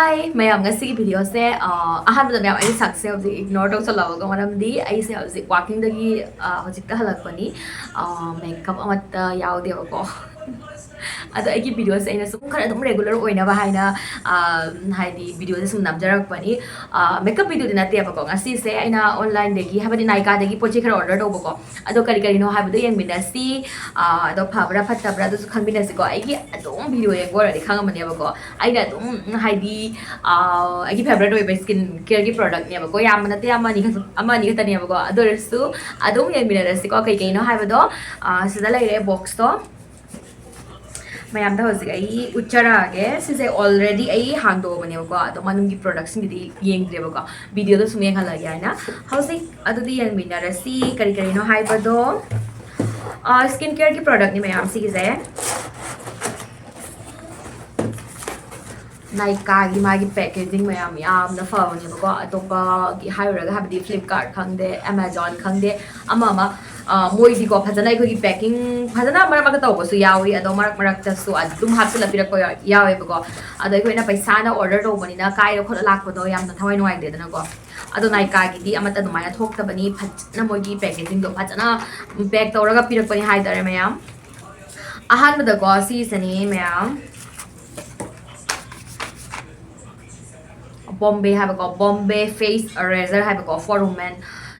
Hi, mayam ngasi video se ahan mayam ai sak se hojik ignore tau chalaw ga maram di ai se hojik walking dagi hojik ta halak pani makeup amatta yaudi ko ado ai video se ina sum khara dum regular oina ba haina haidi video se sum namjarak pani makeup video dina te ba ko ngasi se aina online dagi habadi naika dagi pochi khara order do ba ko ado kari kari no habadu yang binasi ado phabra phatabra do khang binasi ko ai adum video yang gora di khang amani ba ko aina dum haidi ai favorite oi skin care gi product ne ba ko yamna te amani ka tani ba ko ado resu adum yang binasi ko kai kai no habado sida lai re box to mayam da hojik ai uchara ge sise already ai hangdo bane ko ado manung gi production gi yeng dre ba ko video do sum yeng hala ya na hojik ado di yang binarasi kari kari no hai ba do skin care gi product ni mayam si gi je Naika gi magi packaging mayam yam na fa ni ba ko atopa gi hairaga habdi Flipkart khangde Amazon khangde ama moi di ko phajana ko gi packing phajana mara ma ka taw ko su yawi ado marak ta su adum hapsila pirak ko yawi ba ko ado ko ina paisa na order do bani na kai ro khot lak ko do yam na thawai nuai de na ko ado Naika gi di amata no maya thok ta bani phajana moi gi packaging do phajana pack tawraga pirak pani hai dare mayam ahan ba da ko si sani mayam Bombay have a Bombay face eraser have a for women.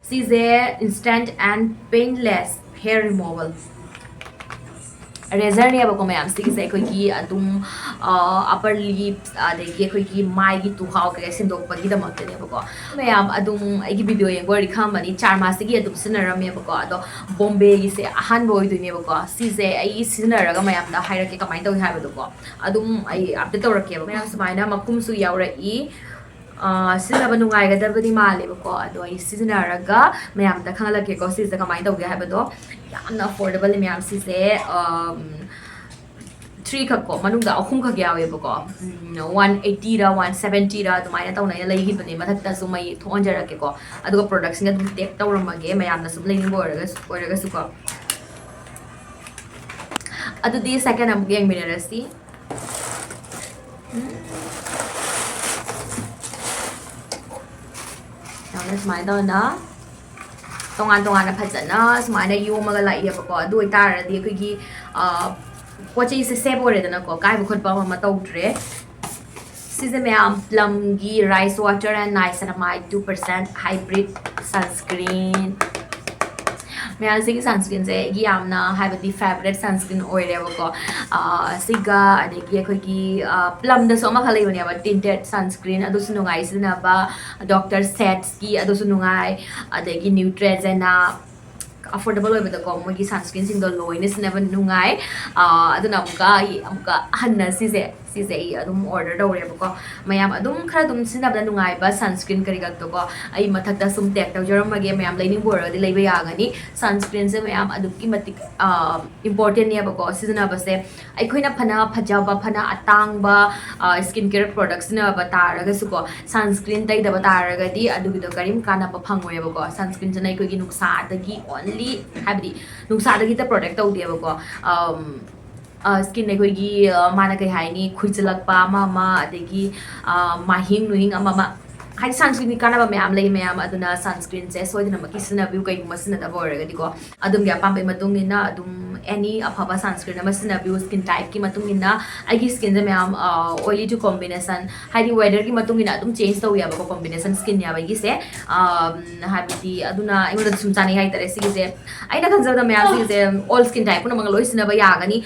See there instant and painless hair removal. Eraser ne ba ko mayam si se koi ki adum upper lips adegi koi ki mai gi tu haw ka sindok pa gi da mak ne ba ko mayam adum ai gi video yang gori kham ani 4 mas gi adum sinara me ba ko ado Bombay gi se ahan boy du ne ba ko si se ai sinara ga mayam da haira ke kamai to ha ba do ko adum ai update to rak ke ba mayam smaina makum su yaura I sinaba nungai ga dabadi male ba ko ado ai sizinaraga mayam ta khangala ke ko si se kamai to ga ha ba do yamna affordable mayam si se 3 khak ko manung da ahum khak yawe ba ko 180 ra 170 ra to maina tauna ya lai hi bane mathak ta su mai thon jara ke ko aduga production ga dum tek tawramage mayam na sum lai ni boraga su ko adu di second am yang minerasi sumai do na tongan na phajana sumai na yu ma ga lai ya ko du tar di ko gi pochi se se bore da na ko kai bu khot pa ma tau tre si se me am plum gi rice water and niacinamide 2% hybrid sunscreen me asing sunscreen se gi amna have the favorite sunscreen oil ya ko siga adegi ko gi plum da so ma khalai bani ba tinted sunscreen adu sunungai sina ba doctor sets ki adu sunungai adegi Neutrogena affordable oi ba ko mo gi sunscreen sing do loiness never nungai aduna amka hanna si se adum order do re ko mayam adum khara dum sinab da nungai ba sunscreen kari gak to ko ai mathak da sum tek taw jaram mage mayam laining bor di leiba ya gani sunscreen se mayam aduk ki matik important ne ba ko season ba se ai khoina phana phajaba phana atang ba skin care products na ba taraga su ko sunscreen tai da ba taraga di adu gi do karim kana ba phangoi ba ko sunscreen janai ko gi nuksa da gi only habdi nuksa da gi ta product taw de ba ko skin ne koi gi mana kai hai ni khuichilak pa ma adegi mahing nuing ama hai sunscreen kana ba mayam lei mayam aduna sunscreen se soidina ma kisna view kai masina da borga di ko adum ya pampai matung ina adum any aphaba sunscreen masina view skin type ki matung ina agi skin je mayam oily to combination hai di weather ki matung ina adum change to ya ba combination skin ya ba gi se habiti aduna ingoda sum chani hai tare si je aina khanjau da mayam si je all skin type na mangal loisina ba ya gani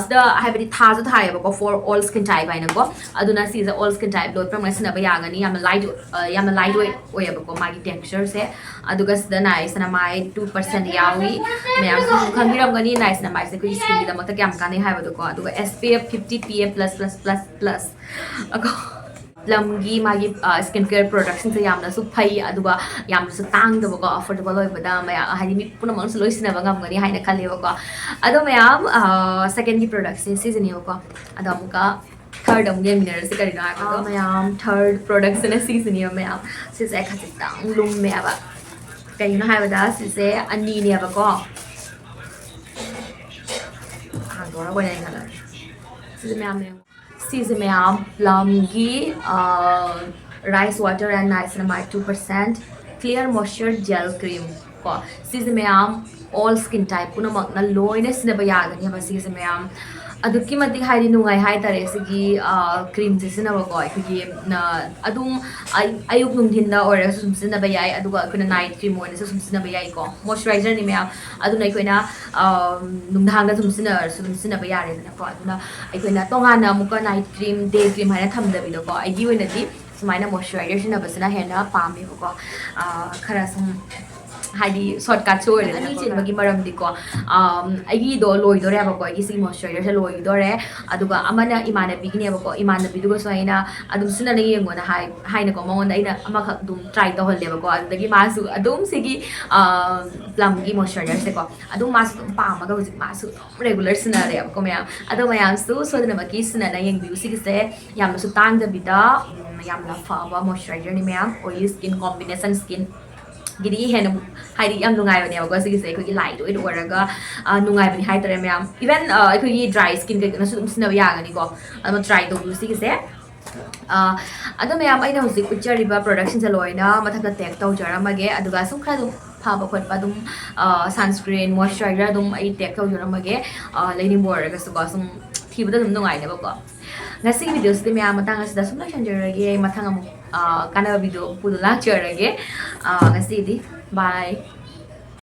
sida habiti tha ju tha ya ba ko for all skin type aina ko aduna si je all skin type lo pram masina ba ya gani yam light yamna lightweight oya ba ko magi texture se aduga sida niacinamide 2% yawi mayam su khangiram gani niacinamide se ko skin da makta kyam kane hai ba do ko aduga SPF 50 PA++++ ako lamgi magi skin care products se yamna su phai aduga yamna su tang da ba ko affordable oi ba da maya hari mi puna mang su loisina ba ngam gani hai na khale ba ko ado mayam second ki products se season yo ko adamuka third am game mineral se kari na ko mayam third products na season yo mayam se se khati tang lum me aba kai na hai ba da se ani ne ba ko hang do ra ko ne khala se mayam ne ꯁꯤꯁꯦ ꯃꯌꯥꯝ ꯄ꯭ꯂꯝꯒꯤ rice water and niacinamide 2% clear moisture gel cream ko sise mayam all skin type punamakna loina sinaba yagani haba sise mayam aduki mati haidi nungai hai tare sigi cream se sinaba ko ikhi na adum ayuk nungthin da ore sum sinaba yai aduga kuna night cream oina sum sinaba yai ko moisturizer ni mayam aduna ikoina nungdhang da sum sinaba yare na ko aduna ikoina tongana muka night cream day cream haina thamdabi do ko agi oina di sumaina moisturizer sinabasina hena pame ko khara sum haidi shortcut so ore ani chin bagi maram di ko agi do loi do re ba ko agi si moisturizer se loi do re aduga amana imana bi ni ba ko imana bi du go so aina adum sina na yengo na hai na ko mongon aina ama khak dum try to holle ba ko adagi ma su adum sigi plum gi moisturizer se ko adum ma su pa ma ga ma su regular sina re ba ko me adu ma yam su so na ba ki sina na yeng bi sigi se yam su tang da bi da yam la fa ba moisturizer ni me oily skin combination skin gidi hen haidi yam nungai bane ba sigi se ko gi light do it oraga nungai bani hai tare me even ko gi dry skin ke na su sina ya gani ko ama try do sigi se ado me am aina hosik picture riba production se loina mathaka tag tau jara mage aduga sum khra dum phaba khotpa dum sunscreen moisturizer dum ai tag tau jara mage leading board ga su ba sum thibada dum nungai ne ba ko ngasi video se me am tang asida sum la chanjara ge mathanga mu kana video pudula charage ngasi di bye